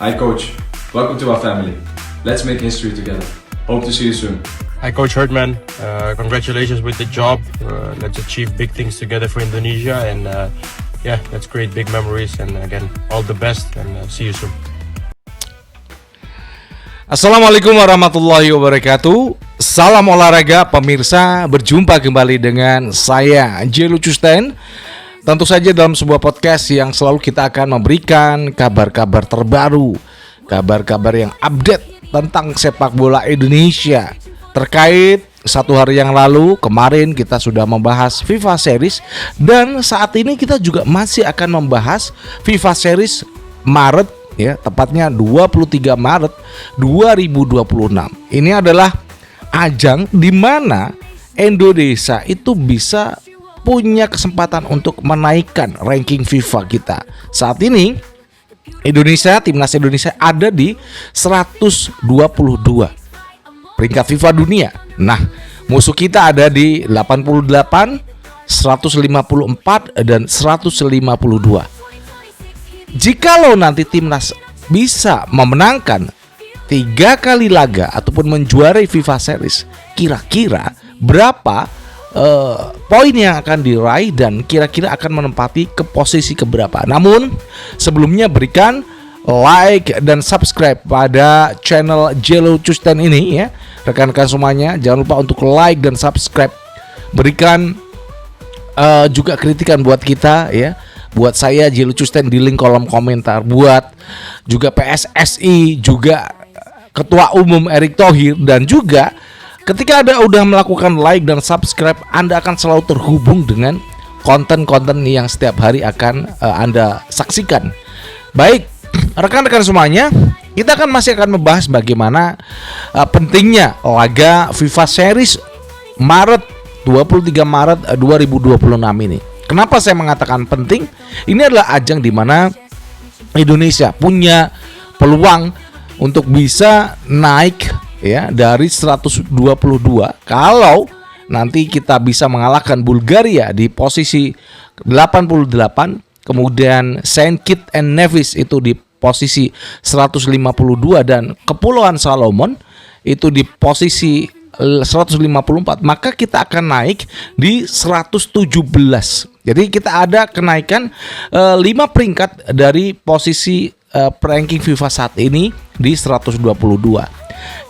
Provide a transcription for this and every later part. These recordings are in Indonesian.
Hi coach, welcome to our family. Let's make history together. Hope to see you soon. Hi Coach Herdman, congratulations with the job. Let's achieve big things together for Indonesia and let's create big memories and again all the best and see you soon. Assalamualaikum warahmatullahi wabarakatuh. Salam olahraga pemirsa, berjumpa kembali dengan saya Jelu Custen. Tentu saja dalam sebuah podcast yang selalu kita akan memberikan kabar-kabar terbaru, kabar-kabar yang update tentang sepak bola Indonesia. Terkait satu hari yang lalu, kemarin kita sudah membahas FIFA Series, dan saat ini kita juga masih akan membahas FIFA Series Maret, ya, tepatnya 23 Maret 2026. Ini adalah ajang di mana Indonesia itu bisa punya kesempatan untuk menaikkan ranking FIFA kita. Saat ini timnas Indonesia ada di 122 peringkat FIFA dunia. Nah, musuh kita ada di 88, 154 dan 152. Jikalau nanti timnas bisa memenangkan 3 kali laga ataupun menjuarai FIFA Series, kira-kira berapa poin yang akan diraih dan kira-kira akan menempati ke posisi keberapa. Namun sebelumnya berikan like dan subscribe pada channel Jelu Custen ini, ya. Rekan-rekan semuanya, jangan lupa untuk like dan subscribe. Berikan juga kritikan buat kita, ya. Buat saya Jelu Custen di link kolom komentar. Buat juga PSSI, juga Ketua Umum Erick Thohir, dan juga ketika Anda udah melakukan like dan subscribe, Anda akan selalu terhubung dengan konten-konten yang setiap hari akan Anda saksikan. Baik, rekan-rekan semuanya, kita masih akan membahas bagaimana pentingnya laga FIFA Series Maret 23 Maret 2026 ini. Kenapa saya mengatakan penting? Ini adalah ajang di mana Indonesia punya peluang untuk bisa naik, ya, dari 122 kalau nanti kita bisa mengalahkan Bulgaria di posisi 88, kemudian Saint Kitts and Nevis itu di posisi 152 dan Kepulauan Solomon itu di posisi 154, maka kita akan naik di 117. Jadi kita ada kenaikan 5 peringkat dari posisi ranking FIFA saat ini di 122.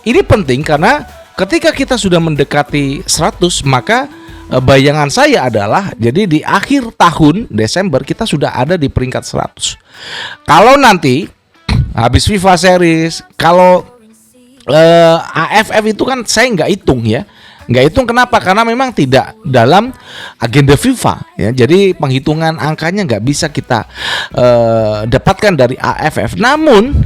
Ini penting karena ketika kita sudah mendekati 100, maka bayangan saya adalah jadi di akhir tahun Desember kita sudah ada di peringkat 100. Kalau nanti habis FIFA Series, kalau AFF itu kan saya nggak hitung, ya. Nggak hitung kenapa? Karena memang tidak dalam agenda FIFA, ya. Jadi penghitungan angkanya nggak bisa kita dapatkan dari AFF. Namun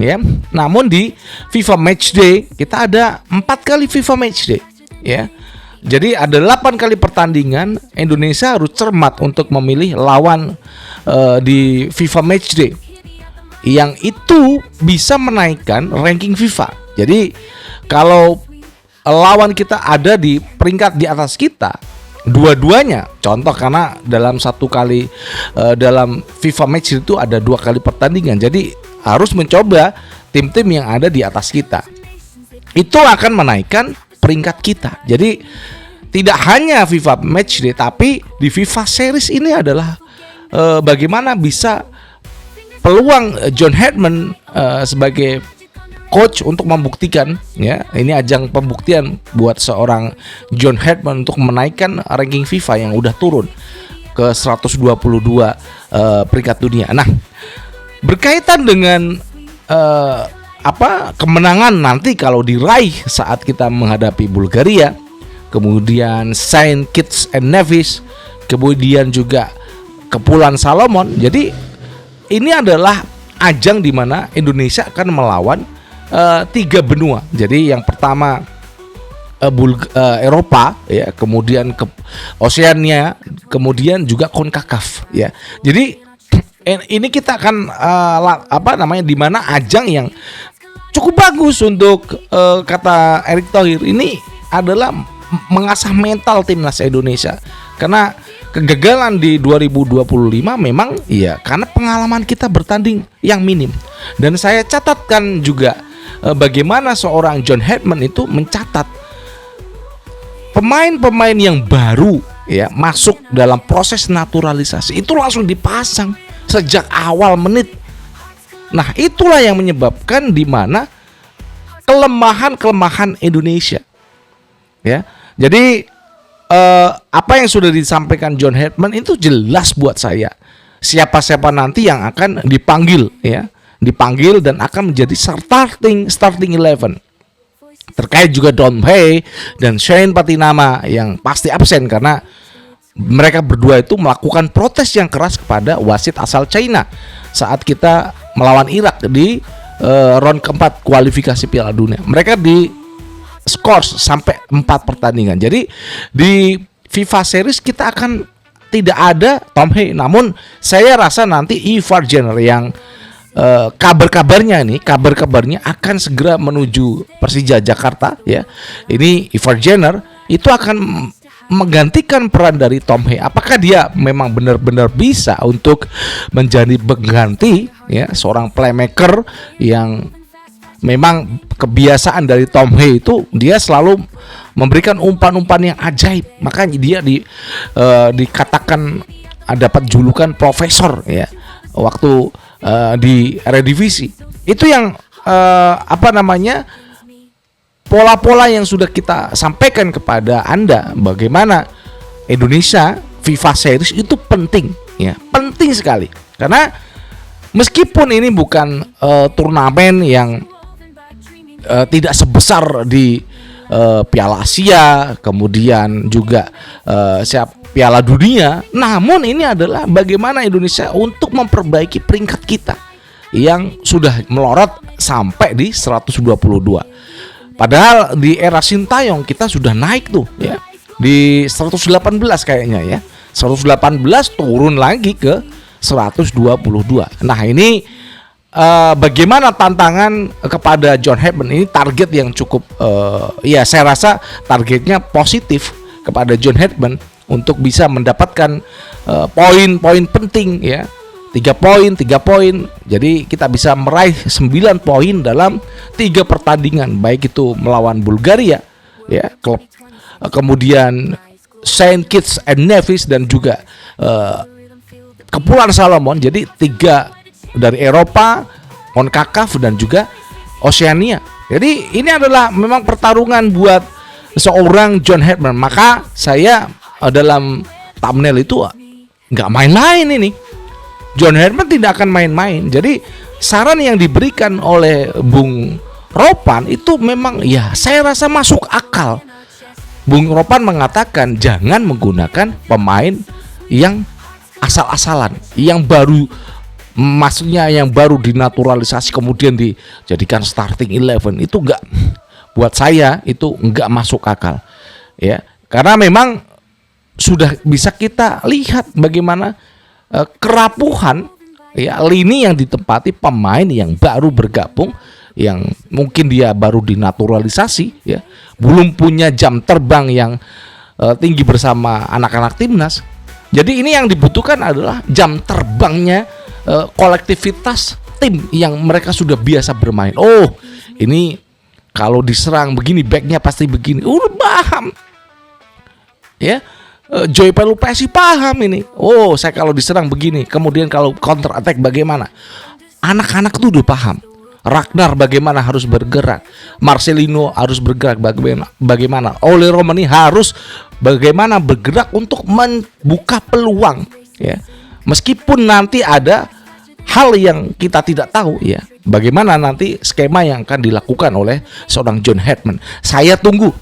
di FIFA Matchday kita ada 4 kali FIFA Matchday, ya. Jadi ada 8 kali pertandingan. Indonesia harus cermat untuk memilih lawan di FIFA Matchday yang itu bisa menaikkan ranking FIFA. Jadi kalau lawan kita ada di peringkat di atas kita, dua-duanya, contoh karena dalam satu kali dalam FIFA match itu ada 2 kali pertandingan, jadi harus mencoba tim-tim yang ada di atas kita. Itu akan menaikkan peringkat kita. Jadi tidak hanya FIFA Matchday, tapi di FIFA Series ini adalah bagaimana bisa peluang John Herdman sebagai coach untuk membuktikan, ya, ini ajang pembuktian buat seorang John Herdman untuk menaikkan ranking FIFA yang udah turun ke 122 peringkat dunia. Nah, berkaitan dengan kemenangan nanti kalau diraih saat kita menghadapi Bulgaria, kemudian Saint Kitts and Nevis, kemudian juga Kepulauan Solomon. Jadi ini adalah ajang di mana Indonesia akan melawan 3 benua. Jadi yang pertama Eropa, ya, kemudian ke Oceania, kemudian juga CONCACAF, ya. Jadi ini kita akan di mana ajang yang cukup bagus untuk kata Erick Thohir ini adalah mengasah mental timnas Indonesia. Karena kegagalan di 2025 memang ya karena pengalaman kita bertanding yang minim. Dan saya catatkan juga bagaimana seorang John Headman itu mencatat pemain-pemain yang baru ya masuk dalam proses naturalisasi itu langsung dipasang sejak awal menit. Nah, itulah yang menyebabkan di mana kelemahan Indonesia. Ya. Jadi apa yang sudah disampaikan John Headman itu jelas buat saya. Siapa-siapa nanti yang akan dipanggil ya, dipanggil dan akan menjadi starting 11. Terkait juga Dom Hye dan Shane Patinama yang pasti absen karena mereka berdua itu melakukan protes yang keras kepada wasit asal China saat kita melawan Irak di round keempat kualifikasi Piala Dunia. Mereka di skors sampai 4 pertandingan. Jadi di FIFA Series kita akan tidak ada Dom Hye. Namun saya rasa nanti Ivar Jenner yang kabarnya akan segera menuju Persija Jakarta ya. Ini Ivar Jenner itu akan menggantikan peran dari Dom Hye. Apakah dia memang benar-benar bisa untuk menjadi pengganti ya seorang playmaker yang memang kebiasaan dari Dom Hye itu dia selalu memberikan umpan-umpan yang ajaib. Makanya dia dikatakan dapat julukan profesor ya waktu di Eredivisie. Itu yang pola-pola yang sudah kita sampaikan kepada Anda bagaimana Indonesia FIFA Series itu penting ya, penting sekali. Karena meskipun ini bukan turnamen yang tidak sebesar di Piala Asia, kemudian juga Piala Dunia, namun ini adalah bagaimana Indonesia untuk memperbaiki peringkat kita yang sudah melorot sampai di 122. Padahal di era Sintayong kita sudah naik tuh ya di 118 kayaknya ya, 118 turun lagi ke 122. Nah ini bagaimana tantangan kepada John Headman ini, target yang cukup ya saya rasa targetnya positif kepada John Headman untuk bisa mendapatkan poin-poin penting ya, 3 poin. Jadi kita bisa meraih 9 poin dalam 3 pertandingan, baik itu melawan Bulgaria ya, klub kemudian Saint Kitts and Nevis dan juga Kepulauan Salomon. Jadi 3 dari Eropa, CONCACAF dan juga Oceania. Jadi ini adalah memang pertarungan buat seorang John Headman. Maka saya dalam thumbnail itu nggak main-main ini. John Headman tidak akan main-main. Jadi saran yang diberikan oleh Bung Ropan itu memang ya saya rasa masuk akal. Bung Ropan mengatakan jangan menggunakan pemain yang asal-asalan, yang baru, maksudnya yang baru dinaturalisasi kemudian dijadikan starting 11. Itu enggak, buat saya itu enggak masuk akal ya, karena memang sudah bisa kita lihat bagaimana kerapuhan ya lini yang ditempati pemain yang baru bergabung, yang mungkin dia baru dinaturalisasi ya, belum punya jam terbang yang tinggi bersama anak-anak timnas. Jadi ini yang dibutuhkan adalah jam terbangnya kolektivitas tim yang mereka sudah biasa bermain. Oh, ini kalau diserang begini, backnya pasti begini. Udah paham ya. Joy Pelupesi paham ini. Oh, saya kalau diserang begini, kemudian kalau counter attack bagaimana? Anak-anak tuh udah paham. Ragnar bagaimana harus bergerak, Marcelino harus bergerak bagaimana, Ole Romani harus bagaimana bergerak untuk membuka peluang ya. Meskipun nanti ada hal yang kita tidak tahu ya, bagaimana nanti skema yang akan dilakukan oleh seorang John Headman. Saya tunggu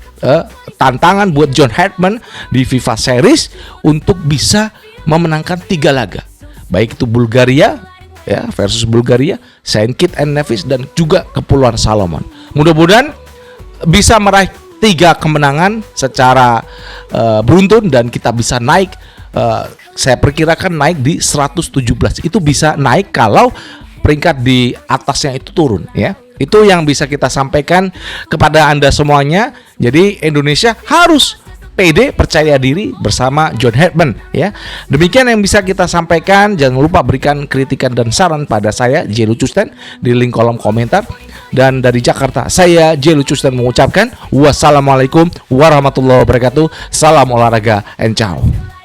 tantangan buat John Headman di FIFA Series untuk bisa memenangkan 3 laga, baik itu Bulgaria ya versus Bulgaria, Saint Kitts and Nevis dan juga Kepulauan Salomon. Mudah-mudahan bisa meraih 3 kemenangan secara beruntun dan kita bisa naik. Saya perkirakan naik di 117. Itu bisa naik kalau peringkat di atasnya itu turun ya. Itu yang bisa kita sampaikan kepada Anda semuanya. Jadi Indonesia harus pede, percaya diri bersama John Herdman ya. Demikian yang bisa kita sampaikan. Jangan lupa berikan kritikan dan saran pada saya J. Lucusten di link kolom komentar. Dan dari Jakarta, saya J. Lucusten mengucapkan wassalamualaikum warahmatullahi wabarakatuh. Salam olahraga and ciao.